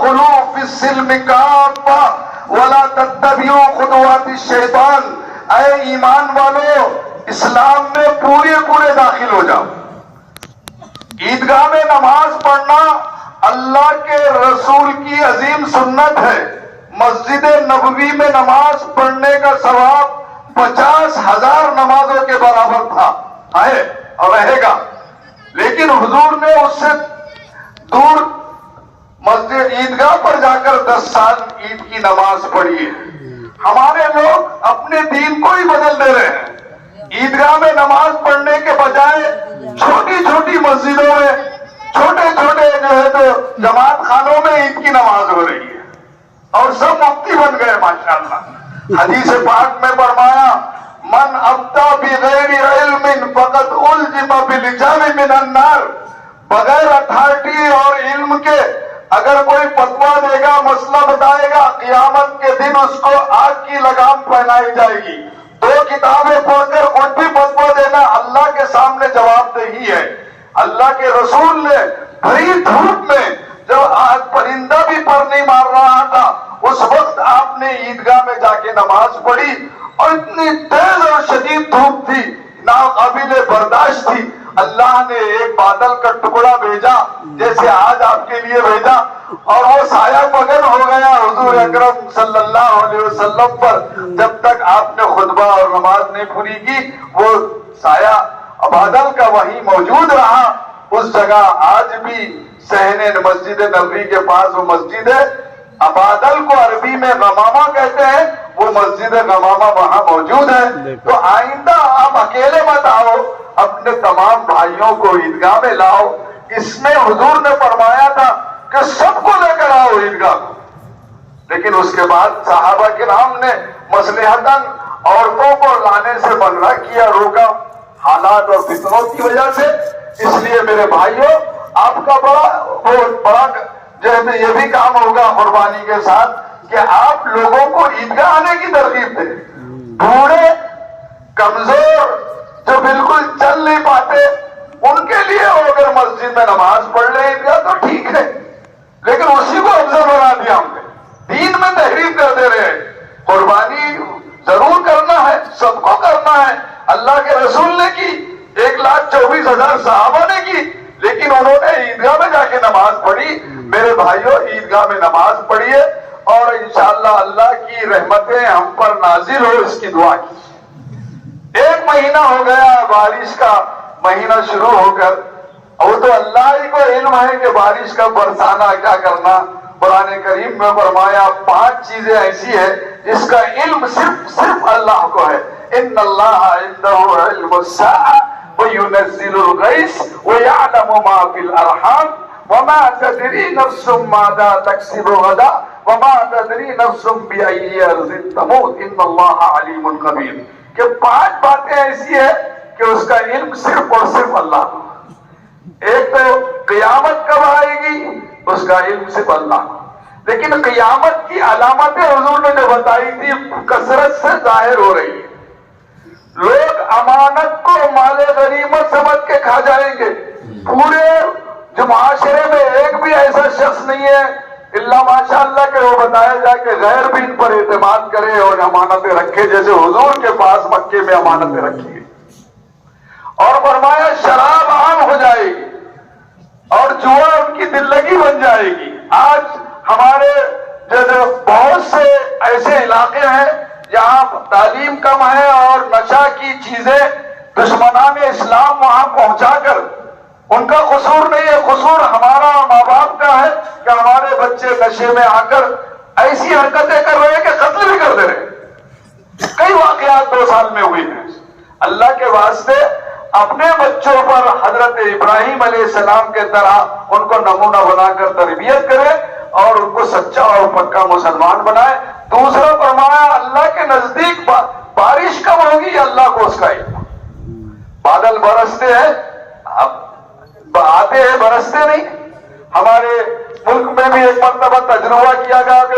خلو فی السلم کافہ ولا تتبعوا خطوات الشیطان، اے ایمان والو اسلام میں پورے داخل ہو جاؤ۔ عیدگاہ میں نماز پڑھنا اللہ کے رسول کی عظیم سنت ہے۔ مسجد نبوی میں نماز پڑھنے کا ثواب 50,000 نمازوں کے برابر تھا، ہے اور رہے گا، لیکن حضور نے اس سے دور مسجد عیدگاہ پر جا کر 10 سال عید کی نماز پڑھی ہے۔ ہمارے لوگ اپنے دین کو ہی بدل دے رہے ہیں۔ عیدگاہ میں نماز پڑھنے کے بجائے چھوٹی مسجدوں میں چھوٹے جو ہے تو جماعت خانوں میں عید کی نماز ہو رہی ہے اور سب مفتی بن گئے ماشاءاللہ۔ حدیث پاک میں فرمایا من ابتا بغیر علم فقد الجم بلجام من النار، بغیر اتھارٹی اور علم کے اگر کوئی فتویٰ دے گا، مسئلہ بتائے گا، قیامت کے دن اس کو آگ کی لگام پہنائی جائے گی۔ 2 کتابیں پڑھ کر خود بھی فتویٰ دینا اللہ کے سامنے جواب دہی ہے۔ اللہ کے رسول نے بھری دھوپ میں جب آج پرندہ بھی پر نہیں مار رہا تھا، اس وقت آپ نے عیدگاہ میں جا کے نماز پڑھی، اور اتنی تیز اور شدید دھوپ تھی، ناقابل برداشت تھی۔ اللہ نے ایک بادل کا ٹکڑا بھیجا جیسے آج آپ کے لیے بھیجا، اور وہ سایہ مگن ہو گیا حضور اکرم صلی اللہ علیہ وسلم پر۔ جب تک آپ نے خطبہ اور نماز نہیں پوری کی، وہ سایہ بادل کا وہیں موجود رہا۔ اس جگہ آج بھی صحن مسجد نبوی کے پاس وہ مسجد ہے، بادل کو عربی میں غمامہ کہتے ہیں، وہ مسجد غمامہ وہاں موجود ہے۔ تو آئندہ آپ اکیلے مت آؤ، اپنے تمام بھائیوں کو عیدگاہ میں لاؤ۔ اس میں حضور نے فرمایا تھا کہ سب کو لے کر آؤ عیدگاہ کو، لیکن اس کے بعد صحابہ کرام نے مصلحتاً عورتوں کو لانے سے منع کیا، روکا، حالات اور فتنوں کی وجہ سے۔ اس لیے میرے بھائیوں، آپ کا بڑا جو ہے یہ بھی کام ہوگا قربانی کے ساتھ کہ آپ لوگوں کو عیدگاہ آنے کی ترغیب دیں۔ بوڑھے، کمزور، جو بالکل چل نہیں پاتے، ان کے لیے اگر مسجد میں نماز پڑھ لیں عیدگاہ تو ٹھیک ہے، لیکن اسی کو افضل بنا دیا ہم نے، دین میں تحریف کر دے رہے ہیں۔ قربانی ضرور کرنا ہے، سب کو کرنا ہے۔ اللہ کے رسول نے کی، 1,24,000 صحابہ نے کی، لیکن انہوں نے عیدگاہ میں جا کے نماز پڑھی۔ میرے بھائیوں، عیدگاہ میں نماز پڑھیے، اور انشاءاللہ اللہ کی رحمتیں ہم پر نازل ہو، اس کی دعا کی۔ 1 مہینہ ہو گیا بارش کا مہینہ شروع ہو کر، اور تو اللہ ہی کو علم ہے کہ بارش کا برسانا کیا کرنا۔ قرآن کریم میں فرمایا 5 چیزیں ایسی ہیں جس کا علم صرف اللہ کو ہے۔ ان اللہ عنده علم الساعة وينزل الغيث ويعلم ما في الارحام وما تدري نفس ماذا تكسب غدا وما تدري نفس بأي ارض تموت ان اللہ علیم خبیر۔ کہ 5 باتیں ایسی ہیں کہ اس کا علم صرف اور صرف اللہ کو۔ ایک تو قیامت کب آئے گی، اس کا علم صرف اللہ کو، لیکن قیامت کی علامتیں حضور نے جو بتائی تھی کثرت سے ظاہر ہو رہی ہے۔ لوگ امانت کو مال غنیمت سمجھ کے کھا جائیں گے۔ پورے جو معاشرے میں ایک بھی ایسا شخص نہیں ہے اللہ ماشاءاللہ کہ وہ بتایا جائے کہ غیر بھی ان پر اعتماد کرے اور امانتیں رکھے، جیسے حضور کے پاس مکے میں امانتیں رکھی گئی۔ اور فرمایا شراب عام ہو جائے گی اور جوا ان کی دل لگی بن جائے گی۔ آج ہمارے جو بہت سے ایسے علاقے ہیں جہاں تعلیم کم ہے اور نشہ کی چیزیں دشمنان اسلام وہاں پہنچا کر، ان کا قصور نہیں ہے، قصور ہمارا ماں باپ کا ہے کہ ہمارے بچے نشے میں آ کر ایسی حرکتیں کر رہے ہیں کہ قتل بھی کر دے رہے ہیں۔ کئی واقعات 2 سال میں ہوئے ہیں۔ اللہ کے واسطے اپنے بچوں پر حضرت ابراہیم علیہ السلام کے طرح ان کو نمونہ بنا کر تربیت کرے اور ان کو سچا اور پکا مسلمان بنائے۔ دوسرا فرمایا اللہ کے نزدیک بارش کب ہوگی اللہ کو اس کا علم۔ بادل برستے ہیں، اب آتے ہیں برستے نہیں۔ ہمارے ملک میں بھی ایک مرتبہ تجربہ کیا گیا کہ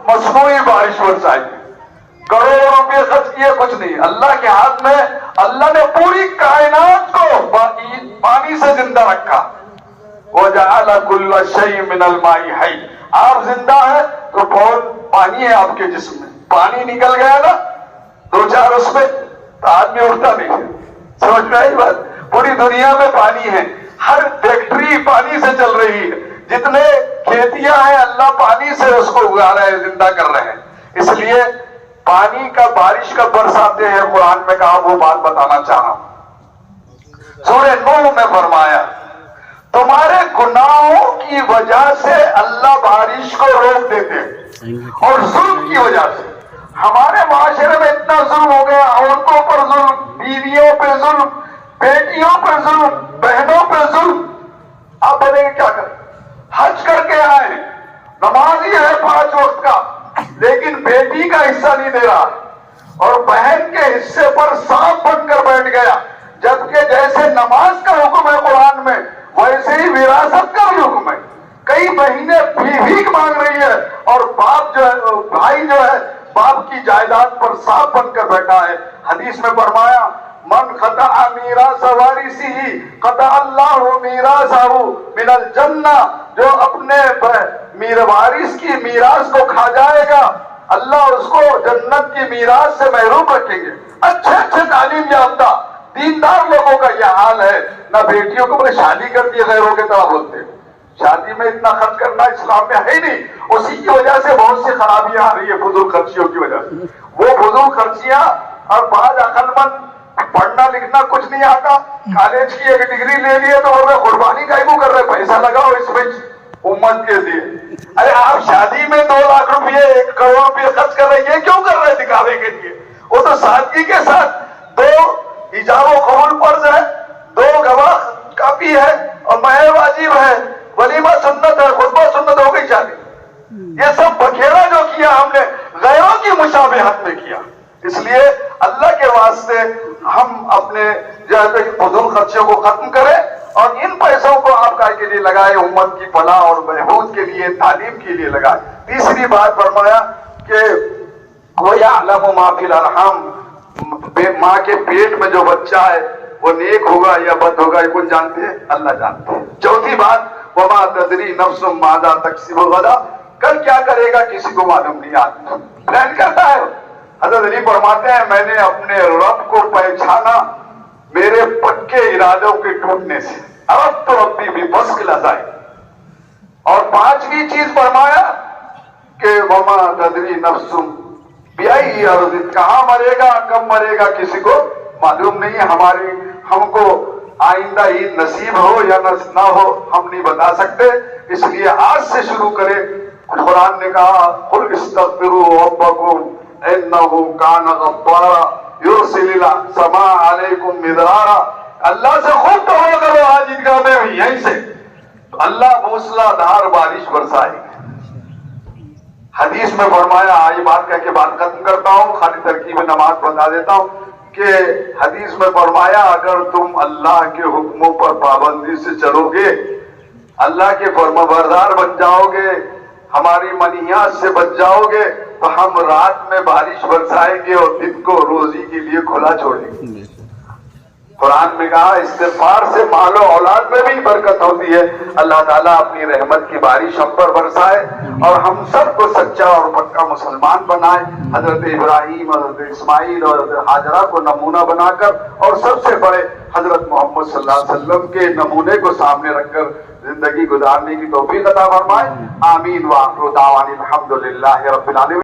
مصنوعی بارش برسائی، کروڑوں روپے خرچ کیے، کچھ نہیں۔ اللہ کے ہاتھ میں، اللہ نے پوری کائنات کو پانی سے زندہ رکھا۔ وَجَعَلَ كُلَّ شَيْءٍ مِّنَ الْمَاءِ حَيٍّ. آپ زندہ ہیں تو بہت پانی ہے آپ کے جسم میں. پانی نکل گیا نا دو چار اس میں تو آدمی اٹھتا نہیں ہے. سمجھ میں آئی بات؟ پوری دنیا میں پانی ہے, ہر فیکٹری پانی سے چل رہی ہے, جتنے کھیتیاں ہیں اللہ پانی سے اس کو اگا رہے ہیں, زندہ کر رہے ہیں. اس لیے پانی کا بارش کا برساتے ہیں قرآن میں کہا, وہ بات بتانا چاہا. سورہ نوح میں فرمایا تمہارے گناہوں کی وجہ سے اللہ بارش کو روک دیتے ہیں اور ظلم کی وجہ سے. ہمارے معاشرے میں اتنا ظلم ہو گیا, عورتوں پر ظلم, بیویوں پہ ظلم, بیٹیوں پہ ظلم, بہنوں پہ ظلم. آپ بولیں گے کیا کریں؟ حج کر کے آئے, نماز ہی ہے 5 وقت کا, لیکن بیٹی کا حصہ نہیں دے رہا اور بہن کے حصے پر سانپ بن کر بیٹھ گیا. جبکہ جیسے نماز کا حکم ہے قرآن میں ویسے ہی وراثت کا بھی حکم ہے. کئی مہینے بھیک مانگ رہی ہے اور باپ جو ہے, بھائی جو ہے, باپ کی جائیداد پر سانپ بن کر بیٹھا ہے. حدیث میں فرمایا من قطع میراث وارثہ قطع اللہ میراثہ من الجنہ. جو اپنے وارث کی میراث کو کھا جائے گا اللہ اس کو جنت کی میراث سے محروم رکھیں گے. اچھے اچھے تعلیم یافتہ دیندار لوگوں کا یہ حال ہے. نہ بیٹیوں کو بولے شادی کر دی غیروں کے طرح بولتے, شادی میں اتنا خرچ کرنا اسلام میں ہے ہی نہیں. اسی کی وجہ سے بہت سی خرابیاں آ رہی ہے, فضول خرچیوں کی وجہ سے. وہ فضول خرچیاں, اور بعض عقل مند پڑھنا لکھنا کچھ نہیں آتا, کالج کی ایک ڈگری لے لیے تو وہ قربانی کا کو کر رہے, پیسہ لگاؤ اس میں امت کے لیے. ارے آپ شادی میں 2 لاکھ روپئے 1 کروڑ روپئے خرچ کر رہے, یہ کیوں کر رہے دکھاوے کے لیے؟ وہ تو سادگی کے ساتھ 2 ایجاب و قبول فرض ہے, 2 گواہ کافی ہے, اور مہر واجب ہے, ولیمہ سنت ہے, خطبہ سنت, ہو گئی شادی. یہ سب بکھیرا جو کیا ہم نے غیروں کی مشابہت میں کیا. اس لیے اللہ کے واسطے ہم اپنے جو ہے فضول خرچوں کو ختم کریں اور ان پیسوں کو آپ کے لیے لگائے, امت کی فلاح اور بہبود کے لیے, تعلیم کے لیے لگائے. تیسری بات فرمایا کہ وَيَعْلَمُ مَا فِي الْأَرْحَامِ, ماں کے پیٹ میں جو بچہ ہے وہ نیک ہوگا یا بد ہوگا یہ کون جانتے ہیں؟ اللہ جانتے ہیں. چوتھی بات وَمَا تَدْرِي نَفْسٌ مَاذَا تَكْسِبُ غَدًا, کل کیا کرے گا کسی کو معلوم نہیں. آدمی پلان کرتا ہے. حضرت علی فرماتے ہیں میں نے اپنے رب کو پہچانا میرے پکے ارادوں کے ٹوٹنے سے. اب تو ربی بھی بس کی لذائے. اور 5ویں چیز فرمایا کہ وَمَا تَدْرِي نَفْسٌ بِأَيِّ أَرْضٍ, کہاں مرے گا کب مرے گا کسی کو معلوم نہیں ہے. ہم کو آئندہ عید نصیب ہو یا نہ ہو ہم نہیں بتا سکتے. اس لیے آج سے شروع کرے. قرآن نے کہا قُلْ اسْتَغْفِرُوا رَبَّكُمْ إِنَّهُ كَانَ غَفَّارًا يُرْسِلِ السَّمَاءَ عَلَيْكُمْ مِدْرَارًا. اللہ سے خوب توبہ کرو آج عیدگاہ میں یہیں سے, تو اللہ موسلا دھار بارش برسائے گی. حدیث میں فرمایا, آج بات کہہ کے بات ختم کرتا ہوں, خالی ترکیب نماز بتا دیتا ہوں کہ حدیث میں فرمایا اگر تم اللہ کے حکموں پر پابندی سے چلو گے, اللہ کے فرمانبردار بن جاؤ گے, ہماری منہیات سے بچ جاؤ گے, تو ہم رات میں بارش برسائیں گے اور دن کو روزی کے لیے کھلا چھوڑیں گے. قرآن میں کہا استغفار سے مال و اولاد میں بھی برکت ہوتی ہے. اللہ تعالیٰ اپنی رحمت کی بارش ہم پر برسائے اور ہم سب کو سچا اور پکا مسلمان بنائے. حضرت ابراہیم, حضرت اسماعیل اور حضرت ہاجرہ کو نمونہ بنا کر اور سب سے بڑے حضرت محمد صلی اللہ علیہ وسلم کے نمونے کو سامنے رکھ کر زندگی گزارنے کی توفیق عطا فرمائے. آمین. وآخر دعوانا الحمدللہ رب العالمین.